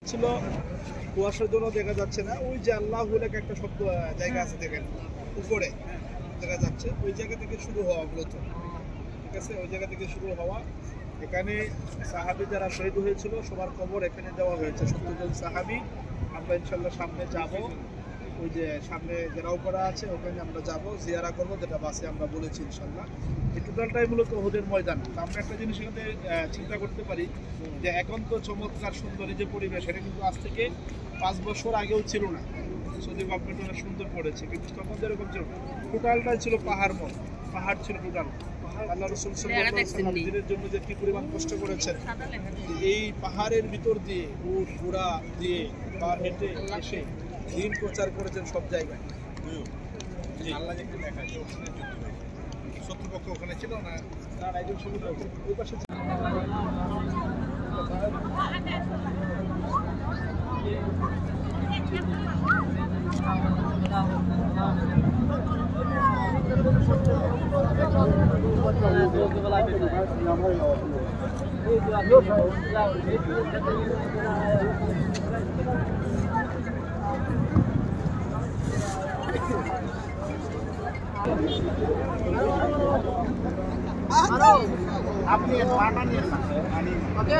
ছিল কুয়াশার জন্য দেখা যাচ্ছে না। ওই যে আল্লাহ বলে একটা শব্দ জায়গা আছে দেখেন উপরে দেখা যাচ্ছে, ওই জায়গা থেকে শুরু হওয়া মূলত। ঠিক আছে, ওই জায়গা থেকে শুরু হওয়া। এখানে সাহাবী যারা শহীদ হয়েছিল সবার কবর এখানে দেওয়া হয়েছে, 70 জন সাহাবী। আমরা ইনশাল্লাহ সামনে যাব, ওই যে সামনে ঘেরাও করা আছে ওখানে আমরা যাব, জিয়ারা করবো, যেটা বাসে আমরা বলেছি ইনশাল্লাহ। এই টোটালটাই মূলত ওহুদের ময়দান। আমরা একটা জিনিস এখানে চিন্তা করতে পারি যে এখন তো চমৎকার সুন্দর এই যে পরিবেশ, এটা কিন্তু আজ থেকে 5 বছর আগেও ছিল না। সৌদি গভর্নমেন্ট অনেক সুন্দর করেছে, কিন্তু তখন যেরকম ছিল টোটালটাই ছিল পাহাড় ছিল টোটাল। আল্লাহ রাসূল সাল্লাল্লাহু আলাইহি ওয়াসাল্লাম দিনের জন্য যে কি পরিমাণ কষ্ট করেছেন, এই পাহাড়ের ভিতর দিয়ে উট ঘোড়া দিয়ে বা হেঁটে এসে দিন প্রচার করেছেন সব জায়গায়। আল্লাহ একটু দেখায় যে ওখানে শত্রুপক্ষ ওখানে ছিল না, তার একজন সমুদ্র ওই পাশে আপনি পাটা নিয়ে ওকে